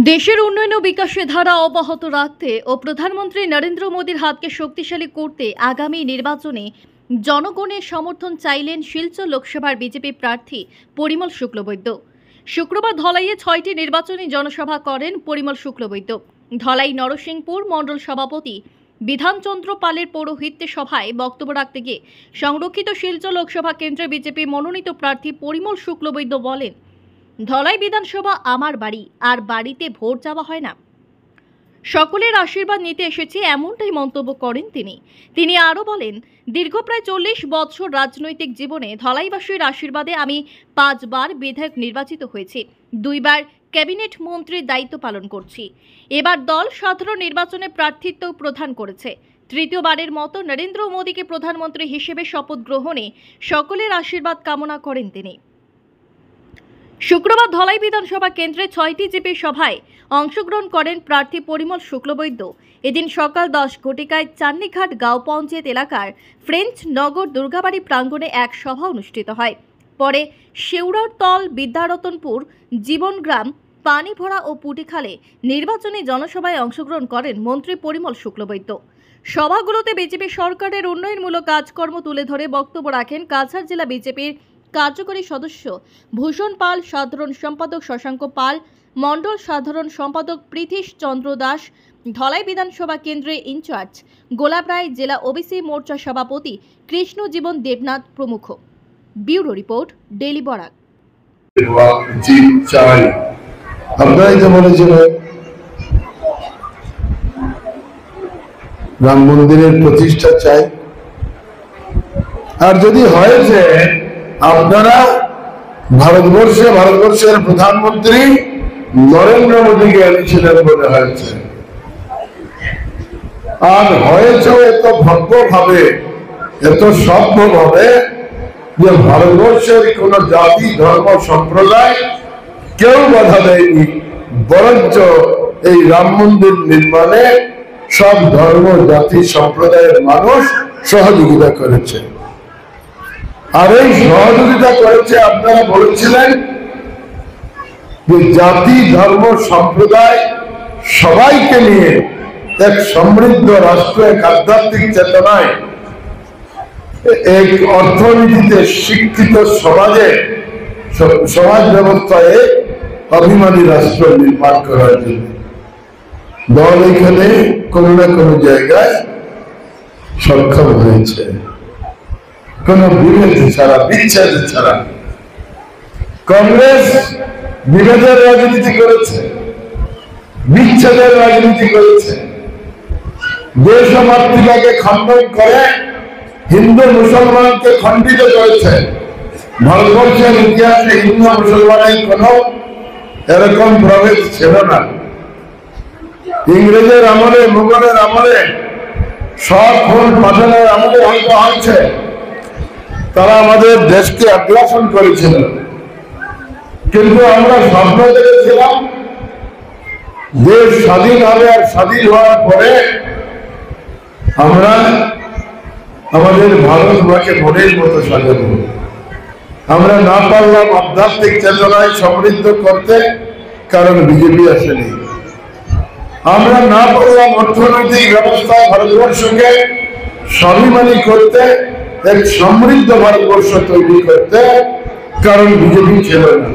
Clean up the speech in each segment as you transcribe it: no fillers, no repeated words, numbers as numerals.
দেশের উন্নয়ন ও বিকাশের ধারা অব্যাহত রাখতে ও প্রধানমন্ত্রী নরেন্দ্র মোদীর হাতকে শক্তিশালী করতে আগামী নির্বাচনে জনগণের সমর্থন চাইলেন শিলচর লোকসভার বিজেপি প্রার্থী পরিমল শুক্লবৈদ্য। শুক্রবার ধলাইয়ে 6টি নির্বাচনী জনসভা করেন পরিমল শুক্লবৈদ্য। ধলাই নরসিংপুর মণ্ডল সভাপতি বিধানচন্দ্র পালের পৌরোহিত্যে সভায় বক্তব্য রাখতে গিয়ে সংরক্ষিত শিলচর লোকসভা কেন্দ্রে বিজেপি মনোনীত প্রার্থী পরিমল শুক্লবৈদ্য বলেন, ধলাই বিধানসভা আমার বাড়ি, আর বাড়িতে ভোট চাওয়া হয় না, সকলের আশীর্বাদ নিতে এসেছি, এমনটাই মন্তব্য করেন তিনি আরও বলেন, দীর্ঘ প্রায় 40 বছর রাজনৈতিক জীবনে ধলাইবাসীর আশীর্বাদে আমি 5 বার বিধায়ক নির্বাচিত হয়েছি, 2 বার ক্যাবিনেট মন্ত্রীর দায়িত্ব পালন করছি। এবার দল সাধারণ নির্বাচনে প্রার্থিত্ব প্রদান করেছে। তৃতীয়বারের মতো নরেন্দ্র মোদীকে প্রধানমন্ত্রী হিসেবে শপথ গ্রহণে সকলের আশীর্বাদ কামনা করেন তিনি। শুক্রবার ধলাই বিধানসভা কেন্দ্রে 6টি জিপি সভায় অংশগ্রহণ করেন প্রার্থী পরিমল শুক্লবৈদ্য। এদিন সকাল 10 ঘটিকায় চান্নিঘাট গাঁও পঞ্চায়েত এলাকার ফ্রেঞ্চ নগর দুর্গাবাড়ি প্রাঙ্গণে এক সভা অনুষ্ঠিত হয়। পরে শেউড়ারতল, বিদ্যারতনপুর, জীবনগ্রাম, পানিভরা ও পুটিখালে নির্বাচনী জনসভায় অংশগ্রহণ করেন মন্ত্রী পরিমল শুক্লবৈদ্য। সভাগুলোতে বিজেপি সরকারের উন্নয়নমূলক কাজকর্ম তুলে ধরে বক্তব্য রাখেন কাছাড় জেলা বিজেপির কার্যকরী সদস্য ভূষণ পাল, সাধারণ সম্পাদক শশাঙ্ক পাল, মণ্ডল সাধারণ সম্পাদক প্রীতিশ চন্দ্র দাস, ধলাই বিধানসভা কেন্দ্রের ইনচার্জ গোলাপ রায়, জেলা ওবিসি মোর্চা সভাপতি কৃষ্ণ জীবন দেবনাথ প্রমুখ। Bureau report, daily Barak. Ram মন্দিরের প্রতিষ্ঠা চাই, আর যদি হয়েছে আপনারা ভারতবর্ষের প্রধানমন্ত্রী নরেন্দ্র মোদীকে এনেছিলেন বলে হয়েছে, আর হয়েছে এত ভব্যভাবে, এত সভ্যভাবে যে ভারতবর্ষের কোন জাতি, ধর্ম, সম্প্রদায় কেউ বাধা দেয়নি, বরঞ্চ এই রাম মন্দির নির্মাণে সব ধর্ম, জাতি, সম্প্রদায়ের মানুষ সহযোগিতা করেছে। আর এই সহযোগিতা করেছে, আপনারা বলেছিলেন যে জাতি, ধর্ম, সম্প্রদায় সবাইকে নিয়ে এক সমৃদ্ধ রাষ্ট্র, এক আধ্যাত্মিক চেতনায়, এক অর্থনীতিতে শিক্ষিত সমাজে, সমাজ ব্যবস্থায় অভিমানী রাষ্ট্র নির্মাণ করার জন্য দল এখানে কোনো না কোনো জায়গায় সক্ষম হয়েছে, কোন বিভেদ ছাড়া, বিচ্ছেদ ছাড়া। কংগ্রেস বিভেদের রাজনীতি করেছে, বিচ্ছেদের রাজনীতি করেছে, দেশ ও মাতৃকাকে খণ্ডন করে হিন্দু মুসলমানকে খণ্ডিত করেছে। ভারতবর্ষের ইতিহাসে হিন্দু মুসলমানের কোন এরকম প্রভেদ ছিল না। ইংরেজের আমলে, মুঘলের আমলে, সব খুন পাঠানোর আমলে হয়তো হয়েছে, তারা আমাদের দেশকে আগ্রাসন করেছিল, কিন্তু আমরা স্বপ্ন দেখেছিলাম দেশ স্বাধীন হবে, আর স্বাধীন হওয়ার পরে আমরা আমাদের ভারত মাকে মনের মতো সাজাবো। আমরা না পারলাম আধ্যাত্মিক চেতনায় সমৃদ্ধ করতে, কারণ বিজেপি আসেনি। আমরা না পারলাম অর্থনৈতিক ব্যবস্থায় ভারতবর্ষকে স্বাভিমানী করতে, এক সমৃদ্ধ ভারতবর্ষ তৈরি করতে, কারণ বিজেপি ছিল না।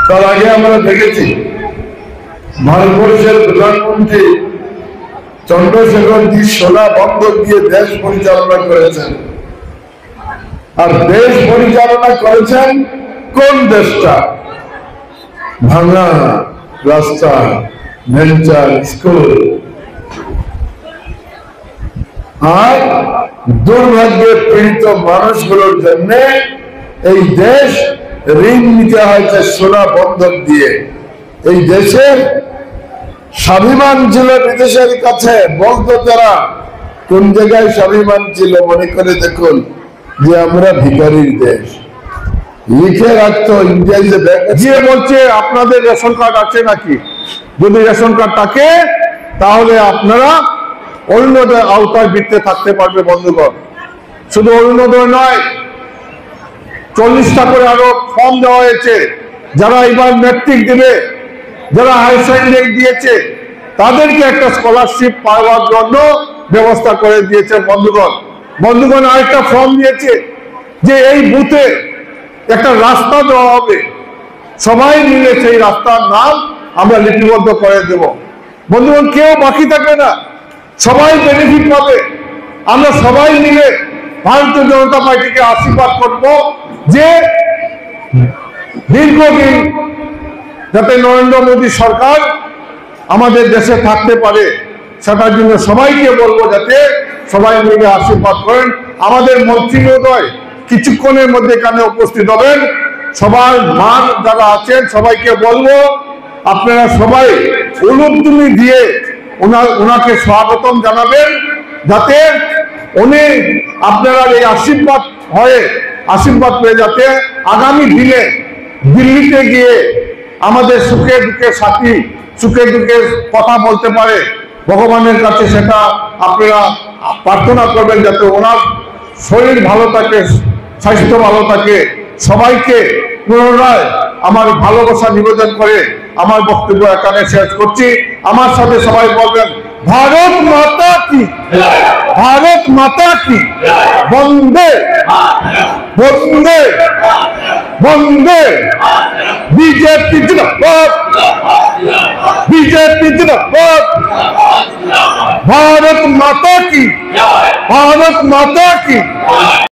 তার আগে আমরা দেখেছি ভারতবর্ষের প্রধানমন্ত্রী চন্দ্রশেখর জি সোনা বন্ধক দিয়ে দেশ পরিচালনা করেছেন। আর দেশ পরিচালনা করেছেন কোন দেশটা? ভাঙা রাস্তা, ভেঞ্চার স্কুল, আর দুর্ভাগ্যে পীড়িত মানুষগুলোর জন্য এই দেশ ঋণ নিতে হয়েছে সোনা বন্ধক দিয়ে। এই দেশের স্বাভিমান ছিল বিদেশের কাছে, বলতো তারা কোন জায়গায় স্বাভিমান ছিল, মনে করে দেখুন যে আমরা ভিখারির দেশ, লিখে রাখতো ইংরেজিতে। যে বলছে আপনাদের রেশন কার্ড আছে নাকি? যদি রেশন কার্ড থাকে তাহলে আপনারা অরুণোদয় আওতায় বৃত্তে থাকতে পারবে। বন্ধুগণ, শুধু অরুণোদয় নয়, 40টা করে আরো ফর্ম দেওয়া হয়েছে। যারা এবার ম্যাট্রিক দেবে, যারা হায়ার সেকেন্ডারি দিয়েছে তাদেরকে একটা স্কলারশিপ পাওয়ার জন্য ব্যবস্থা করে দিয়েছে। বন্ধুগণ আরেকটা ফর্ম দিয়েছে যে এই বুথে একটা রাস্তা দেওয়া হবে, সবাই মিলে সেই রাস্তার নাম আমরা লিপিবদ্ধ করে দেব। বন্ধুগণ কেউ বাকি থাকবে না, সবাই বেনিফিট পাবে। আমরা সবাই মিলে ভারতীয় জনতা পার্টিকে আশীর্বাদ করব যে দীর্ঘদিন যাতে নরেন্দ্র মোদী সরকার আমাদের দেশে থাকতে পারে, সেটার জন্য সবাইকে বলবো যাতে সবাই মিলে আশীর্বাদ করেন। আমাদের মন্ত্রী মহোদয় কিছুক্ষণের মধ্যে এখানে উপস্থিত হবেন। সবার মান যারা আছেন সবাইকে বলবো আপনারা সবাই উলুধ্বনি দিয়ে ওনাকে স্বাগতম জানাবেন, যাতে উনি আপনারা এই আশীর্বাদ পেয়ে যাতে আগামী দিনে দিল্লিতে গিয়ে আমাদের সুখে দুঃখে সাথী, সুখে দুঃখে কথা বলতে পারে। ভগবানের কাছে সেটা আপনারা প্রার্থনা করবেন যাতে ওনার শরীর ভালো থাকে, স্বাস্থ্য ভালো থাকে। সবাইকে পুনরায় আমার ভালোবাসা নিবেদন করে আমার বক্তব্য এখানে শেষ করছি। আমার সাথে সবাই বলবেন ভারত মাতা কি, ভারত মাতা কি, বন্দে বন্দে বন্দে। বিজেপি জিন্দাবাদ, বিজেপি জিন্দাবাদ। भारत माता की, भारत माता की।